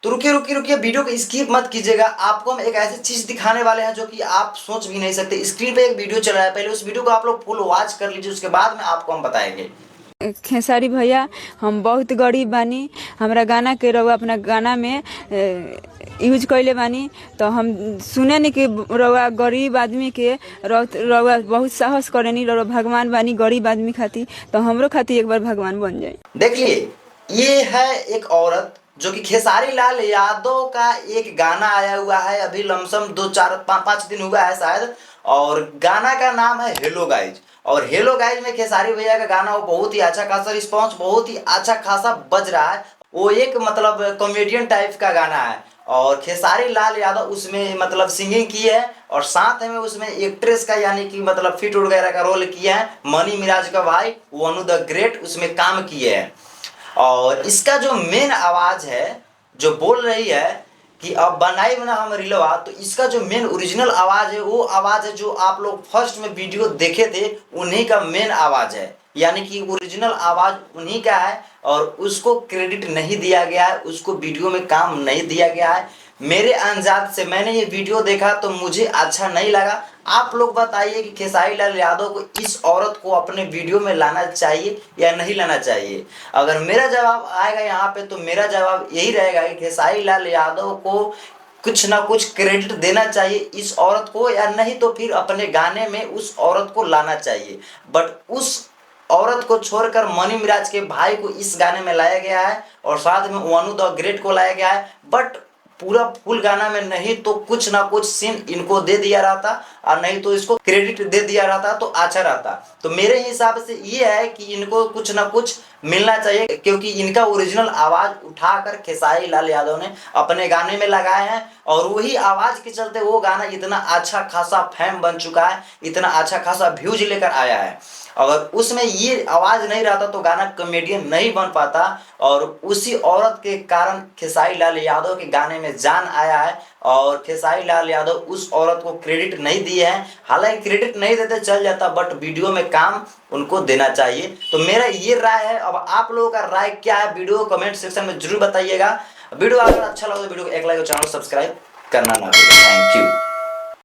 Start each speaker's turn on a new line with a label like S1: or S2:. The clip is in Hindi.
S1: तो रुकिए रुकिए रुकिए, वीडियो को स्किप मत कीजिएगा। आपको हम एक ऐसी चीज दिखाने वाले हैं जो कि आप सोच भी नहीं सकते। स्क्रीन पे एक वीडियो चल रहा है, पहले उस वीडियो को आप लोग फुल वॉच कर लीजिए, उसके बाद में आपको हम बताएंगे।
S2: खेसारी भैया, हम बहुत गरीब बानी। हमरा गाना के रउआ अपना गाना में यूज कैले बानी, तो हम सुने नहीं कि रउआ गरीब आदमी के रउआ बहुत साहस करेनी। रउआ भगवान बानी गरीब आदमी खातिर, तो हमरो खातिर एक बार भगवान बन जाए।
S1: देखिए, ये है एक औरत जो कि खेसारी लाल यादव का एक गाना आया हुआ है, अभी लमसम 2-4-5 दिन हुआ है शायद, और गाना का नाम है हेलो गाइज। और हेलो गाइज में खेसारी भैया का गाना वो बहुत ही अच्छा खासा रिस्पॉन्स, बहुत ही अच्छा खासा बज रहा है। वो एक मतलब कॉमेडियन टाइप का गाना है, और खेसारी लाल यादव उसमें मतलब सिंगिंग की है, और साथ में उसमें एक्ट्रेस का यानी कि मतलब फिट वगैरह का रोल किया है। मनी मिराज का भाई वनु द ग्रेट उसमें काम किए हैं। और इसका जो मेन आवाज है जो बोल रही है कि अब बनाई बना हम रिलवा, तो इसका जो मेन ओरिजिनल आवाज है वो आवाज है जो आप लोग फर्स्ट में वीडियो देखे थे, उन्हीं का मेन आवाज है, यानी कि ओरिजिनल आवाज उन्हीं का है। और उसको क्रेडिट नहीं दिया गया है, उसको वीडियो में काम नहीं दिया गया है। मेरे अंदाज से मैंने ये वीडियो देखा तो मुझे अच्छा नहीं लगा। आप लोग बताइए कि खेसारी लाल यादव को इस औरत को अपने वीडियो में लाना चाहिए या नहीं लाना चाहिए। अगर मेरा जवाब आएगा यहाँ पे तो मेरा जवाब यही रहेगा कि खेसारी लाल यादव को कुछ ना कुछ क्रेडिट देना चाहिए इस औरत को, या नहीं तो फिर अपने गाने में उस औरत को लाना चाहिए। बट उस औरत को छोड़कर मनी मिराज के भाई को इस गाने में लाया गया है, और साथ में वनु द ग्रेट को लाया गया है। बट पूरा फुल गाना में नहीं तो कुछ ना कुछ सीन इनको दे दिया रहता, और नहीं तो इसको क्रेडिट दे दिया रहता तो अच्छा रहता। तो मेरे हिसाब से ये है कि इनको कुछ ना कुछ मिलना चाहिए, क्योंकि इनका ओरिजिनल आवाज उठाकर खेसारी लाल यादव ने अपने गाने में लगाए हैं, और वही आवाज के चलते वो गाना इतना अच्छा खासा फेम बन चुका है, इतना अच्छा खासा व्यूज लेकर आया है। अगर उसमें ये आवाज नहीं रहता तो गाना कॉमेडियन नहीं बन पाता, और उसी औरत के कारण खेसारी लाल यादव के गाने में जान आया है। और खेसारी लाल यादव उस औरत को क्रेडिट नहीं दिए हैं, हालांकि क्रेडिट नहीं देते चल जाता, बट वीडियो में काम उनको देना चाहिए। तो मेरा ये राय है। अब आप लोगों का राय क्या है, वीडियो कमेंट सेक्शन में जरूर बताइएगा। वीडियो अगर अच्छा लगा तो वीडियो को एक लाइक और चैनल सब्सक्राइब करना ना भूलें। Thank you.